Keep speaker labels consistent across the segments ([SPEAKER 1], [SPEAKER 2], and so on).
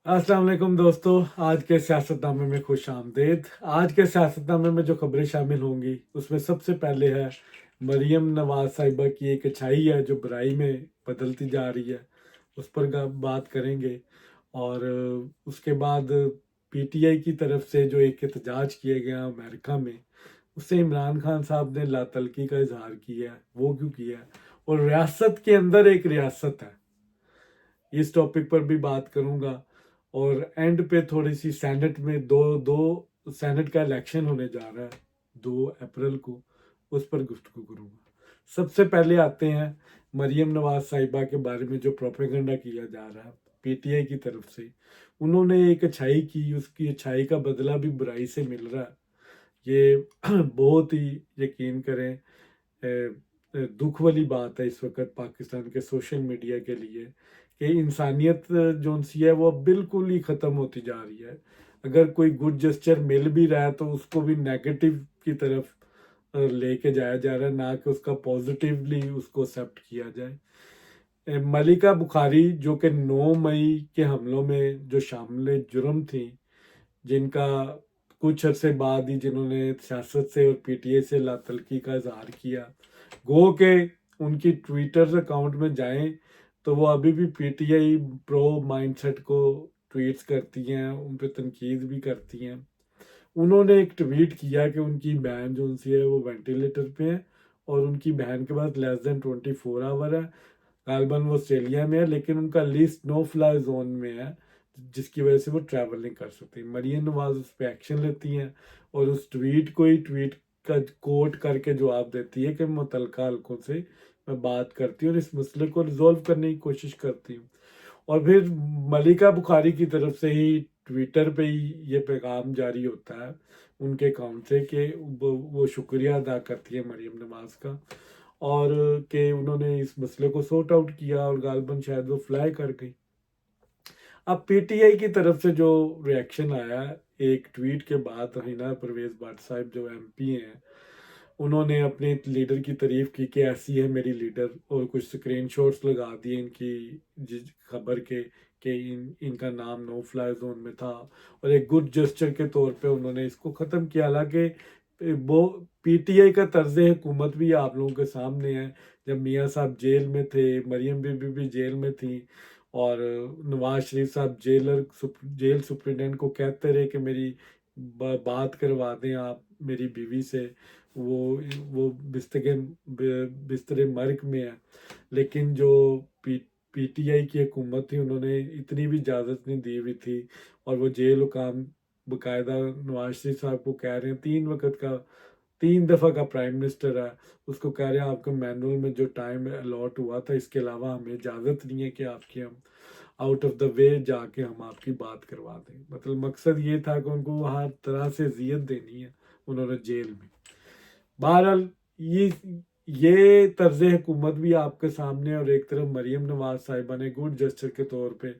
[SPEAKER 1] अस्सलाम वालेकुम दोस्तों, आज के सियासतनामे में खुश आमदेद। आज के सियासतनामे में जो खबरें शामिल होंगी उसमें सबसे पहले है मरीम नवाज साहिबा की एक अच्छाई है जो बुराई में बदलती जा रही है, उस पर बात करेंगे। और उसके बाद पीटीआई की तरफ से जो एक एहतजाज किए गया अमेरिका में, उससे इमरान खान साहब ने लातलकी का इजहार किया है। वो क्यों किया है? और रियासत के अंदर एक रियासत है, इस टॉपिक पर भी बात करूंगा। और एंड पे थोड़ी सी सेनेट में दो दो सेनेट का इलेक्शन होने जा रहा है 2 अप्रैल को, उस पर गुफ्तगू करूंगा। सबसे पहले आते हैं मरीम नवाज साहिबा के बारे में जो प्रोपेगेंडा किया जा रहा है पीटीआई की तरफ से। उन्होंने एक अच्छाई की, उसकी अच्छाई का बदला भी बुराई से मिल रहा है। ये बहुत ही, यकीन करें, दुख वाली बात है इस वक्त पाकिस्तान के सोशल मीडिया के लिए कि इंसानियत जो सी है वो अब बिल्कुल ही ख़त्म होती जा रही है। अगर कोई गुड जेस्चर मिल भी रहा है तो उसको भी नेगेटिव की तरफ लेके जाया जा रहा है, ना कि उसका पॉजिटिवली उसको एक्सेप्ट किया जाए। मलिका बुखारी जो कि 9 मई के हमलों में जो शामिल जुर्म थी, जिनका कुछ अरसे बाद ही जिन्होंने सियासत से और पीटीए से लातलकी का इजहार किया, गो के उनकी ट्विटर अकाउंट में जाएं तो वो अभी भी पीटीआई प्रो माइंडसेट को ट्वीट्स करती हैं, उन पर तनकीद भी करती हैं। उन्होंने एक ट्वीट किया कि उनकी बहन जो उनसी है वो वेंटिलेटर पे है और उनकी बहन के पास लेस देन 24 आवर है। गालबन वो ऑस्ट्रेलिया में है, लेकिन उनका लिस्ट नो फ्लाई जोन में है, जिसकी वजह से वो ट्रैवल नहीं कर सकती। मरियम नवाज उस पर एक्शन लेती हैं और उस ट्वीट को ही ट्वीट का कोट करके जवाब देती है कि मुतलका हल्कों से मैं बात करती हूँ और इस मसले को रिजोल्व करने की कोशिश करती हूँ। और फिर मलिका बुखारी की तरफ से ही ट्विटर पे ही ये पैगाम जारी होता है उनके अकाउंट से कि वो शुक्रिया अदा करती है मरियम नवाज का, और कि उन्होंने इस मसले को सॉर्ट आउट किया और गालबन शायद वो फ्लाई कर गई। अब पीटीआई की तरफ से जो रिएक्शन आया एक ट्वीट के बाद, हिना परवेज भट्ट साहब जो एमपी हैं, उन्होंने अपने लीडर की तारीफ की कि ऐसी है मेरी लीडर, और कुछ स्क्रीनशॉट्स लगा दिए इनकी जिस खबर के कि इनका नाम नो फ्लाई जोन में था, और एक गुड जेस्चर के तौर पे उन्होंने इसको ख़त्म किया। हालांकि वो पीटीआई का तर्ज हुकूमत भी आप लोगों के सामने है। जब मियाँ साहब जेल में थे, मरियम बीबी भी जेल में थी, और नवाज शरीफ साहब जेल सुप्रिटेंडेंट को कहते रहे कि मेरी बात करवा दें आप मेरी बीवी से, वो वो बिस्तरे मर्ग में है। लेकिन जो पीटीआई की हुकूमत थी उन्होंने इतनी भी इजाज़त नहीं दी हुई थी, और वो जेल हुकाम बाकायदा नवाज शरीफ साहब को कह रहे हैं, 3 वक्त का 3 दफ़ा का प्राइम मिनिस्टर है, उसको कह रहे हैं आपके मैनुअल में जो टाइम अलॉट हुआ था इसके अलावा हमें इजाज़त नहीं है कि आपकी हम आउट ऑफ द वे जाके हम आपकी बात करवा दें। मतलब मकसद ये था कि उनको हर तरह से अजियत देनी है उन्होंने जेल में। बहरहाल ये तर्ज हुकूमत भी आपके सामने, और एक तरफ मरीम नवाज साहिबा ने गुड जेस्चर के तौर पे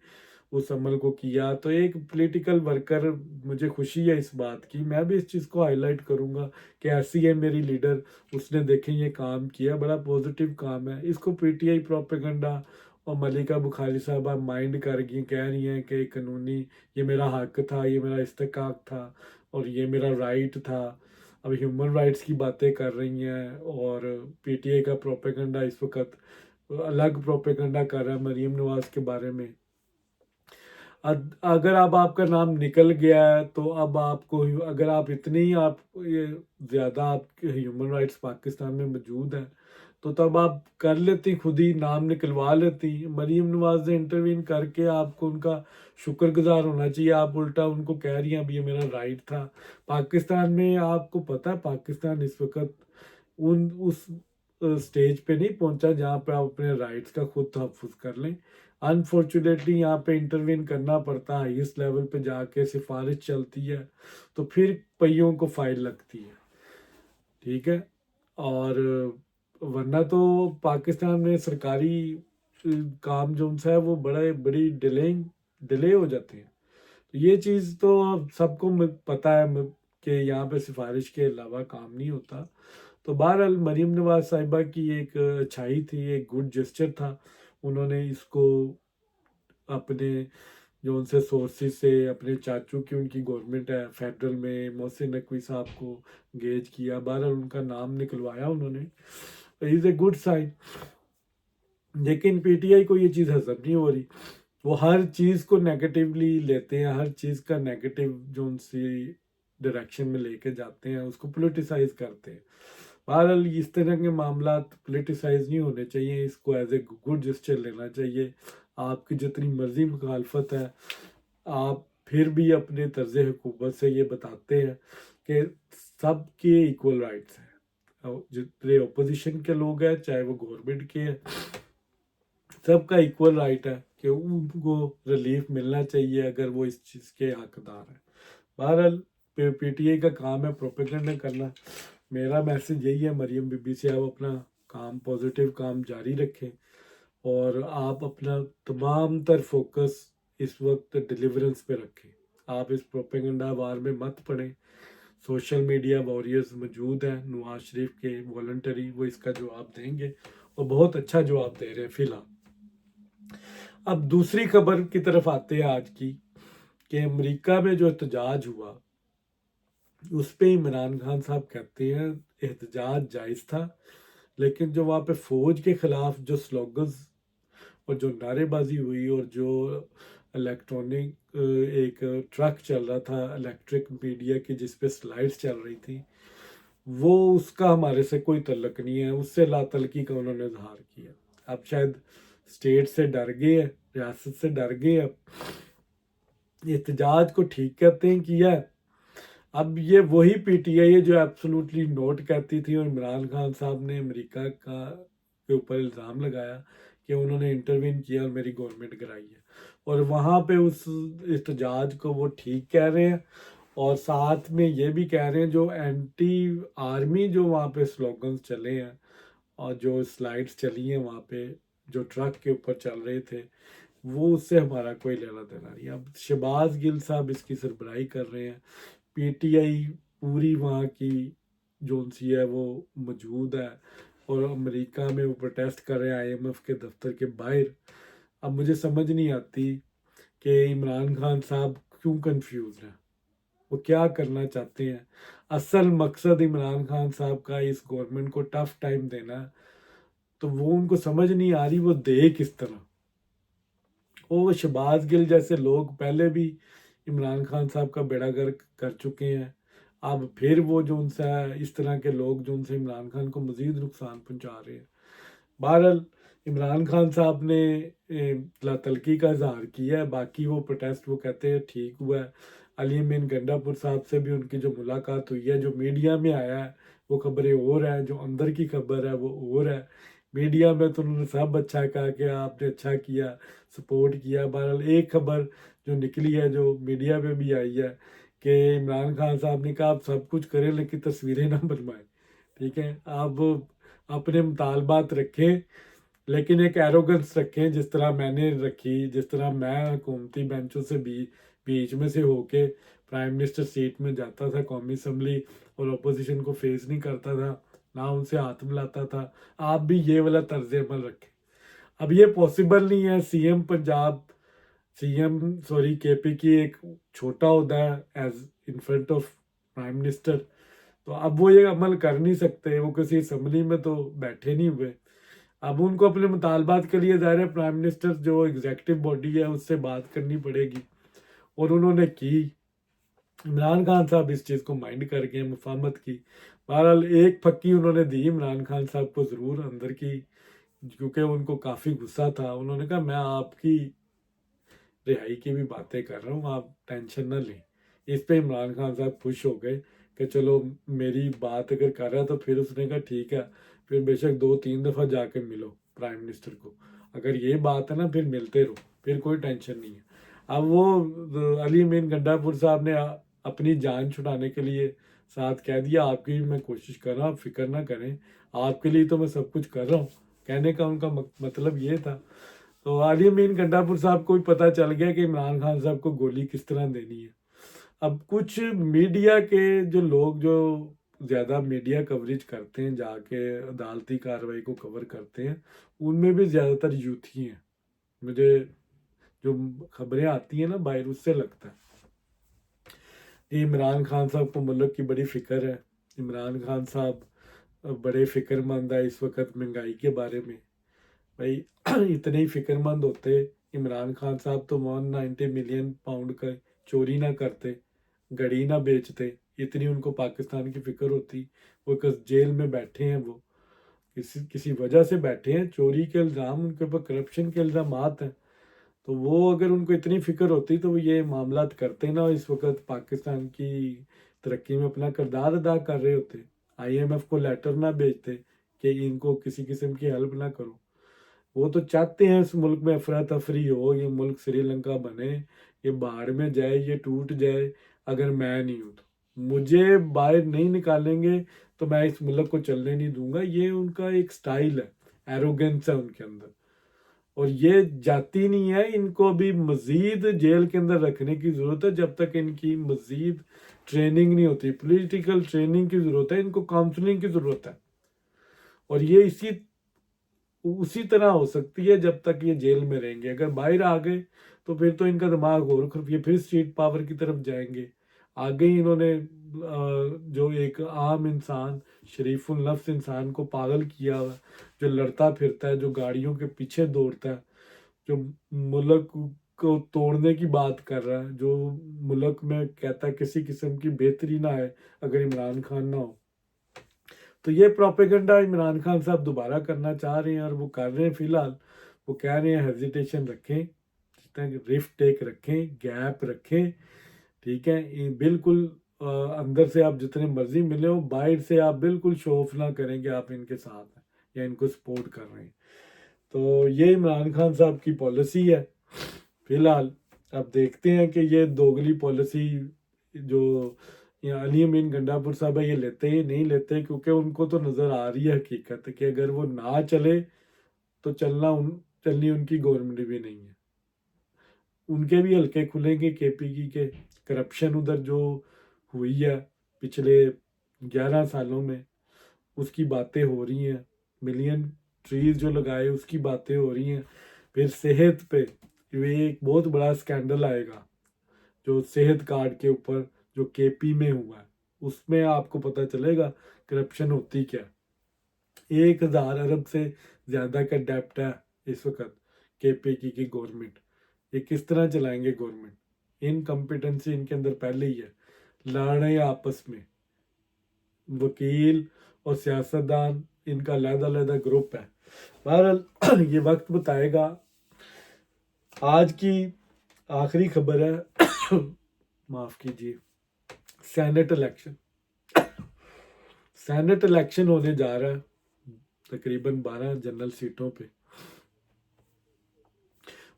[SPEAKER 1] उस अमल को किया। तो एक पॉलिटिकल वर्कर, मुझे खुशी है इस बात की, मैं भी इस चीज़ को हाईलाइट करूंगा कि ऐसी है मेरी लीडर, उसने देखें ये काम किया, बड़ा पॉजिटिव काम है। इसको पीटीआई प्रोपेगेंडा और मलिका बुखारी साहबा माइंड कर गई, कह रही हैं कि कानूनी ये मेरा हक था, ये मेरा इस्तेकाक था और ये मेरा राइट था। अब ह्यूमन राइट्स की बातें कर रही हैं, और पीटीआई का प्रोपेगेंडा इस वक्त अलग प्रोपेगेंडा कर रहा है मरीम नवाज के बारे में। अगर अब आपका नाम निकल गया है तो अब आपको, अगर आप इतनी आप ये ज़्यादा आपके ह्यूमन राइट्स पाकिस्तान में मौजूद हैं तो तब आप कर लेती, खुद ही नाम निकलवा लेती। मरीम नवाज ने इंटरवीन करके आपको उनका शुक्रगुजार होना चाहिए, आप उल्टा उनको कह रही हैं अब ये मेरा राइट था। पाकिस्तान में आपको पता है पाकिस्तान इस वक्त उस स्टेज पे नहीं पहुंचा जहाँ पे आप अपने राइट्स का खुद तहफ़्फ़ुज़ कर लें। अनफॉर्चुनेटली यहाँ पे इंटरवीन करना पड़ता है, इस लेवल पे जाके सिफारिश चलती है तो फिर पहियों को फाइल लगती है, ठीक है। और वरना तो पाकिस्तान में सरकारी काम जो उनसे है वो बड़ी डिले हो जाते हैं। तो ये चीज़ तो अब सबको पता है कि यहाँ पे सिफारिश के अलावा काम नहीं होता। तो बहरहाल मरीम नवाज साहिबा की एक अच्छाई थी, एक गुड जेस्चर था, उन्होंने इसको अपने जो उनसे सोर्सेज से अपने चाचू की उनकी गवर्नमेंट है फेडरल में, मोहसिन नकवी साहब को गेज किया, बहरहाल उनका नाम निकलवाया उन्होंने, इज़ ए गुड साइन। लेकिन पीटीआई को ये चीज़ हजम नहीं हो रही, वो हर चीज़ को नेगेटिवली लेते हैं, हर चीज़ का नेगेटिव जो उनसे डायरेक्शन में लेके जाते हैं उसको पोलिटिसाइज करते हैं। बहरहाल इस तरह के मामला पोलिटिसाइज नहीं होने चाहिए, इसको एज ए गुड जेस्चर लेना चाहिए। आपकी जितनी मर्जी मुखालफत है, आप फिर भी अपने तर्ज हुकूमत से ये बताते हैं कि सबके इक्वल राइट्स हैं। जितने अपोजिशन के लोग हैं चाहे वो गवर्नमेंट के हैं, सबका इक्वल राइट है कि उनको रिलीफ मिलना चाहिए अगर वो इस चीज़ के हकदार हैं। बहरहाल पीटीआई का काम है प्रोपेगेंडा करना। मेरा मैसेज यही है मरियम बीबी से, आप अपना काम, पॉजिटिव काम जारी रखें और आप अपना तमाम तर फोकस इस वक्त डिलीवरेंस पे रखें। आप इस प्रोपेगेंडा वार में मत पड़ें। सोशल मीडिया वॉरियर्स मौजूद हैं नवाज शरीफ के वॉलंटरी, वो इसका जवाब देंगे और बहुत अच्छा जवाब दे रहे हैं फिलहाल। अब दूसरी खबर की तरफ आते हैं आज की, कि अमेरिका में जो एहतजाज हुआ उस पे इमरान खान साहब कहते हैं एहतजाज जायज़ था, लेकिन जो वहाँ पे फौज के खिलाफ जो स्लोगन्स और जो नारेबाजी हुई और जो इलेक्ट्रॉनिक एक ट्रक चल रहा था इलेक्ट्रिक मीडिया की जिस पे स्लाइड्स चल रही थी, वो उसका हमारे से कोई तल्लक नहीं है, उससे लातलकी का उन्होंने इजहार किया। अब शायद स्टेट से डर गए, रियासत से डर गए, अब एहतजाज को ठीक कहते हैं किया है। अब ये वही पीटीआई है जो एब्सोल्युटली नोट कहती थी और इमरान खान साहब ने अमेरिका का के ऊपर इल्ज़ाम लगाया कि उन्होंने इंटरवीन किया और मेरी गवर्नमेंट गिराई है, और वहाँ पे उस एहतजाज को वो ठीक कह रहे हैं और साथ में ये भी कह रहे हैं जो एंटी आर्मी जो वहाँ पे स्लोगन्स चले हैं और जो स्लाइड्स चली हैं वहाँ पे जो ट्रक के ऊपर चल रहे थे, वो उससे हमारा कोई लेना देना नहीं। अब शहबाज गिल साहब इसकी सरबराही कर रहे हैं, पीटीआई पूरी वहाँ की जो सी है वो मौजूद है और अमेरिका में वो प्रोटेस्ट कर रहे हैं आईएमएफ के दफ्तर के बाहर। अब मुझे समझ नहीं आती कि इमरान खान साहब क्यों कंफ्यूज हैं, वो क्या करना चाहते हैं। असल मकसद इमरान खान साहब का इस गवर्नमेंट को टफ टाइम देना है, तो वो उनको समझ नहीं आ रही वो दे किस तरह। वो शहबाज गिल जैसे लोग पहले भी इमरान खान साहब का बेड़ा गर्क कर चुके हैं, अब फिर वो जो उनसे इस तरह के लोग जो उनसे इमरान खान को मज़ीद नुकसान पहुंचा रहे हैं। बहरहाल इमरान खान साहब ने लातलकी का इजहार किया है, बाकी वो प्रोटेस्ट वो कहते हैं ठीक हुआ है। अली अमीन गंडापुर साहब से भी उनकी जो मुलाकात हुई है, जो मीडिया में आया है वो खबरें और हैं, जो अंदर की खबर है वो और है। मीडिया में तो उन्होंने सब अच्छा कहा कि आपने अच्छा किया, सपोर्ट किया। बहरहाल एक खबर जो निकली है जो मीडिया में भी आई है कि इमरान खान साहब ने कहा आप सब कुछ करें लेकिन तस्वीरें ना बनवाएं। ठीक है, आप अपने मुतालबात रखें लेकिन एक एरोगेंस रखें, जिस तरह मैंने रखी, जिस तरह मैं हुकूमती बेंचों से बीच में से होके प्राइम मिनिस्टर सीट में जाता था कौमी असम्बली और अपोजिशन को फेस नहीं करता था, ना उनसे हाथ मिलाता था, आप भी ये वाला तर्ज अमल रखें। अब ये पॉसिबल नहीं है, केपी की एक छोटा होता है edge in front of prime minister, तो अब वो ये अमल कर नहीं सकते, वो किसी असम्बली में तो बैठे नहीं हुए। अब उनको अपने मुतालबात के लिए ज़ाहिर है प्राइम मिनिस्टर जो एग्जेक्टिव बॉडी है उससे बात करनी पड़ेगी, और उन्होंने की। इमरान खान साहब इस चीज़ को माइंड कर गए, मुफाहमत की। बहरहाल एक फक्की उन्होंने दी इमरान खान साहब को ज़रूर अंदर की, क्योंकि उनको काफ़ी गुस्सा था। उन्होंने कहा मैं आपकी रिहाई की भी बातें कर रहा हूँ, आप टेंशन ना लें। इस पे इमरान खान साहब खुश हो गए कि चलो मेरी बात अगर कर रहा है, तो फिर उसने कहा ठीक है, फिर बेशक 2-3 दफ़ा जाके मिलो प्राइम मिनिस्टर को, अगर ये बात है ना फिर मिलते रहो, फिर कोई टेंशन नहीं है। अब वो अली अमीन गंडापुर साहब ने अपनी जान छुड़ाने के लिए साथ कह दिया आपकी भी मैं कोशिश कर रहा हूँ, आप फिक्र ना करें, आपके लिए तो मैं सब कुछ कर रहा हूँ। कहने का उनका मतलब ये था। तो आलिया मीन गंडापुर साहब को भी पता चल गया कि इमरान खान साहब को गोली किस तरह देनी है। अब कुछ मीडिया के जो लोग जो ज़्यादा मीडिया कवरेज करते हैं, जाके अदालती कार्रवाई को कवर करते हैं, उनमें भी ज़्यादातर यूथ ही हैं। मुझे जो खबरें आती हैं ना बाहर, उससे लगता है। ये इमरान खान साहब को मुल्क की बड़ी फिक्र है। इमरान खान साहब बड़े फिक्रमंद है इस वक्त महंगाई के बारे में। भाई इतने ही फिक्रमंद होते इमरान खान साहब तो 190 मिलियन पाउंड का चोरी ना करते, गड़ी ना बेचते। इतनी उनको पाकिस्तान की फिक्र होती। वो जेल में बैठे हैं, वो किसी किसी वजह से बैठे हैं, चोरी के इल्ज़ाम उनके ऊपर, करप्शन के इल्ज़ाम हैं। तो वो अगर उनको इतनी फिक्र होती तो वो ये मामला करते ना, इस वक्त पाकिस्तान की तरक्की में अपना किरदार अदा कर रहे होते। IMF को लेटर ना भेजते कि इनको किसी किस्म की हेल्प ना करो। वो तो चाहते हैं इस मुल्क में अफरा तफरी हो, ये मुल्क श्रीलंका बने, ये बाढ़ में जाए, ये टूट जाए। अगर मैं नहीं हूँ तो मुझे बाहर नहीं निकालेंगे तो मैं इस मुल्क को चलने नहीं दूंगा। ये उनका एक स्टाइल है, एरोगेंस है उनके अंदर। और ये जाती नहीं है, इनको भी मजीद जेल के अंदर रखने की ज़रूरत है जब तक इनकी मजीद ट्रेनिंग नहीं होती। पॉलिटिकल ट्रेनिंग की ज़रूरत है इनको, काउंसलिंग की ज़रूरत है। और ये उसी तरह हो सकती है जब तक ये जेल में रहेंगे। अगर बाहर आ गए तो फिर तो इनका दिमाग और ये फिर स्ट्रीट पावर की तरफ जाएंगे। आगे ही इन्होंने जो एक आम इंसान, शरीफुल नफ्स इंसान को पागल किया हुआ, जो लड़ता फिरता है, जो गाड़ियों के पीछे दौड़ता है, जो मुल्क को तोड़ने की बात कर रहा है, जो मुल्क में कहता है किसी किस्म की बेहतरी ना है अगर इमरान खान ना हो। तो ये प्रोपेगेंडा इमरान खान साहब दोबारा करना चाह रहे हैं और वो कर रहे हैं। फिलहाल वो कह रहे हैं हेजिटेशन रखें, रिफ्ट टेक रखें, गैप रखें, ठीक है। ये बिल्कुल अंदर से आप जितने मर्जी मिले हो, बाहर से आप बिल्कुल शो ऑफ ना करें कि आप इनके साथ हैं या इनको सपोर्ट कर रहे हैं। तो ये इमरान खान साहब की पॉलिसी है फिलहाल। अब देखते हैं कि ये दोगली पॉलिसी जो या अली अमीन गंडापुर साहब है, ये लेते ही नहीं लेते, क्योंकि उनको तो नज़र आ रही है हकीकत कि अगर वो ना चले तो चलनी उनकी गवर्नमेंट भी नहीं है। उनके भी हल्के खुलेंगे KPकी के। करप्शन उधर जो हुई है पिछले 11 सालों में, उसकी बातें हो रही हैं। मिलियन ट्रीज जो लगाए उसकी बातें हो रही हैं। फिर सेहत पे ये एक बहुत बड़ा स्कैंडल आएगा, जो सेहत कार्ड के ऊपर जो KP में हुआ है, उसमें आपको पता चलेगा करप्शन होती क्या। 1,000 अरब से ज़्यादा का डेप्ट है इस वक्त KP की गवर्नमेंट। ये किस तरह चलाएंगे गवर्नमेंट? इनकम्पिटेंसी इनके अंदर पहले ही है। लड़ रहे हैं आपस में, वकील और सियासतदान, इनका अलग-अलग ग्रुप है। बहरहाल ये वक्त बताएगा। आज की आखिरी खबर है माफ कीजिए, सेनेट इलेक्शन। सेनेट इलेक्शन होने जा रहा है तकरीबन 12 जनरल सीटों पे।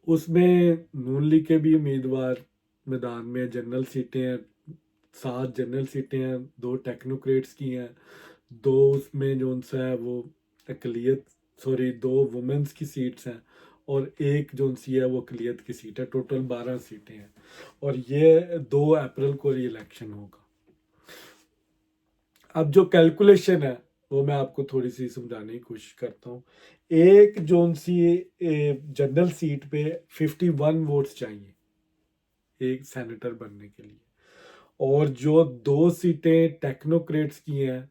[SPEAKER 1] उसमें नून लीग के भी उम्मीदवार मैदान में, जनरल सीटें हैं, 7 जनरल सीटें हैं, 2 टेक्नोक्रेट्स की हैं, 2 उसमें जो उनसा है वो अकलियत, सॉरी 2 वुमेंस की सीट्स हैं, और 1 जो सी है वो अकलियत की सीट है। टोटल 12 सीटें हैं और ये 2 अप्रैल को ये इलेक्शन होगा। अब जो कैलकुलेशन है वो मैं आपको थोड़ी सी समझाने की कोशिश करता हूँ। एक जोन सी जनरल सीट पे 51 वोट्स चाहिए एक सेनेटर बनने के लिए, और जो 2 सीटें टेक्नोक्रेट्स की हैं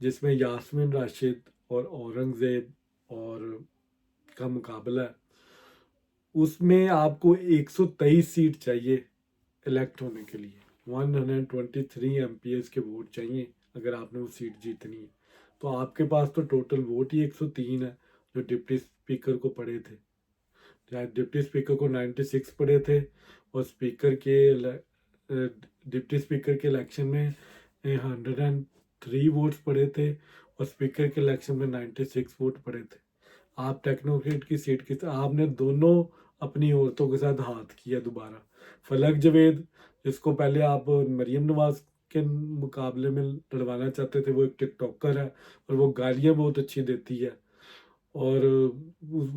[SPEAKER 1] जिसमें यास्मीन राशिद और औरंगजेब और का मुकाबला है, उसमें आपको 123 सीट चाहिए इलेक्ट होने के लिए। 123 MPs के वोट चाहिए अगर आपने वो सीट जीतनी है। तो आपके पास तो टोटल वोट ही 103 है जो डिप्टी स्पीकर को पड़े थे। डिप्टी स्पीकर को 96 पड़े थे, और डिप्टी स्पीकर के इलेक्शन में 103 वोट्स पड़े थे, और स्पीकर के इलेक्शन में 96 वोट पड़े थे। आप टेक्नोक्रेट की सीट की, आपने दोनों अपनी औरतों के साथ हाथ किया दोबारा। फलक जवेद, जिसको पहले आप मरीम नवाज के मुकाबले में लड़वाना चाहते थे, वो एक टिकटॉकर है और वो गालियाँ बहुत अच्छी देती है, और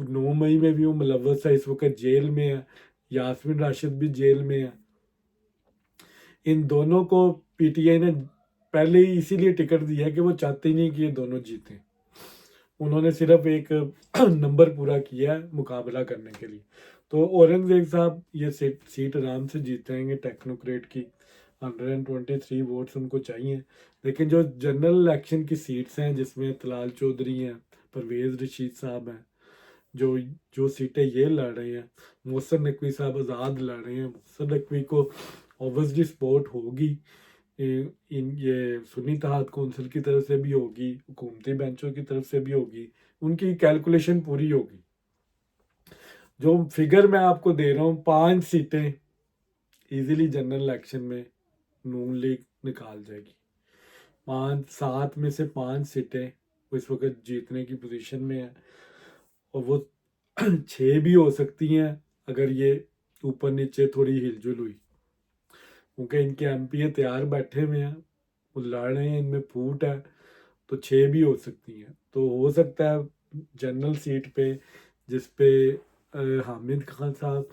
[SPEAKER 1] 9 मई में भी वो मुलव्वस है, इस वक्त जेल में है। यास्मीन राशिद भी जेल में है। इन दोनों को PTI ने पहले ही इसीलिए टिकट दिया कि वो चाहते ही नहीं कि ये दोनों जीतें। उन्होंने सिर्फ एक नंबर पूरा किया है मुकाबला करने के लिए। तो औरंगजेब साहब ये सीट आराम से जीत जाएंगे टेक्नोक्रेट की, 123 वोट्स उनको चाहिए। लेकिन जो जनरल इलेक्शन की सीट्स हैं जिसमें तलाल चौधरी हैं, परवेज रशीद साहब हैं, जो जो सीटें ये लड़ रहे हैं, मोहसिन नकवी साहब आज़ाद लड़ रहे हैं, मोहसिन नकवी को ऑब्वियसली सपोर्ट होगी, इन ये सुन्नी इत्तेहाद कौंसिल की तरफ से भी होगी, हुकूमती बेंचों की तरफ से भी होगी, उनकी कैलकुलेशन पूरी होगी। जो फिगर मैं आपको दे रहा हूँ, 5 सीटें इजीली जनरल इलेक्शन में नून लीग निकाल जाएगी। 7 में से 5 सीटें वो इस वक्त जीतने की पोजीशन में है, और वो 6 भी हो सकती हैं अगर ये ऊपर नीचे थोड़ी हिलजुल हुई, क्योंकि इनके एमपीए तैयार बैठे हुए हैं, वो लड़ रहे हैं, इनमें फूट है, तो 6 भी हो सकती हैं। तो हो सकता है जनरल सीट पे जिस पे हामिद खान साहब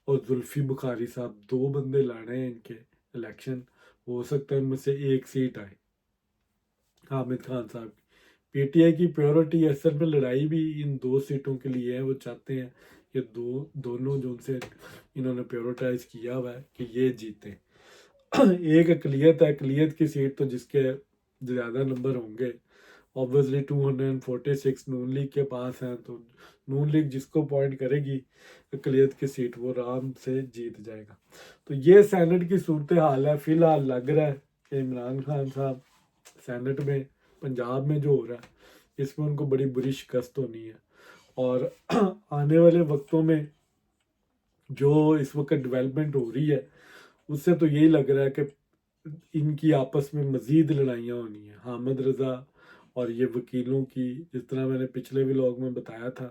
[SPEAKER 1] और जुल्फी बुखारी साहब 2 बंदे लड़ रहे हैं इनके इलेक्शन, हो सकता है इनमें से एक सीट आए हामिद खान साहब की। पीटीआई की प्रायोरिटी असल में लड़ाई भी इन 2 सीटों के लिए है, वो चाहते हैं ये दोनों जो उनसे इन्होंने प्रायोरिटाइज किया हुआ है कि ये जीते। एक अकलियत है, अकलियत की सीट तो जिसके ज़्यादा नंबर होंगे ऑब्वियसली 246 नून लीग के पास हैं, तो नून लीग जिसको पॉइंट करेगी अकलियत की सीट वो आराम से जीत जाएगा। तो ये सेनेट की सूरत हाल है। फिलहाल लग रहा है कि इमरान खान साहब सेनेट में पंजाब में जो हो रहा है इसमें उनको बड़ी बुरी शिकस्त होनी है, और आने वाले वक्तों में जो इस वक्त डेवलपमेंट हो रही है उससे तो यही लग रहा है कि इनकी आपस में मज़ीद लड़ाइयाँ होनी है। हामिद रज़ा और ये वकीलों की, जिस तरह मैंने पिछले व्लॉग में बताया था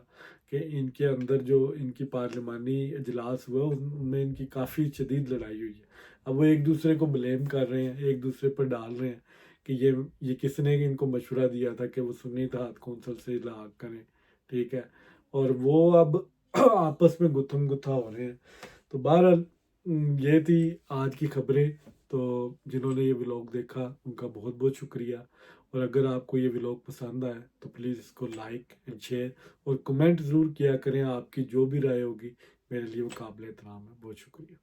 [SPEAKER 1] कि इनके अंदर जो इनकी पार्लिमानी इजलास हुआ उनमें इनकी काफ़ी शदीद लड़ाई हुई है। अब वो एक दूसरे को ब्लेम कर रहे हैं, एक दूसरे पर डाल रहे हैं कि ये किसने इनको मशवरा दिया था कि वो सुन्नी इत्तेहाद कौंसिल से इलाहाक करें, ठीक है, और वो अब आपस में गुत्थम गुत्था हो रहे हैं। तो बहरहाल ये थी आज की खबरें। तो जिन्होंने ये व्लॉग देखा उनका बहुत बहुत शुक्रिया, और अगर आपको ये व्लॉग पसंद आए तो प्लीज़ इसको लाइक एंड शेयर और कमेंट ज़रूर किया करें। आपकी जो भी राय होगी मेरे लिए वो काबिल एहतराम है। बहुत शुक्रिया।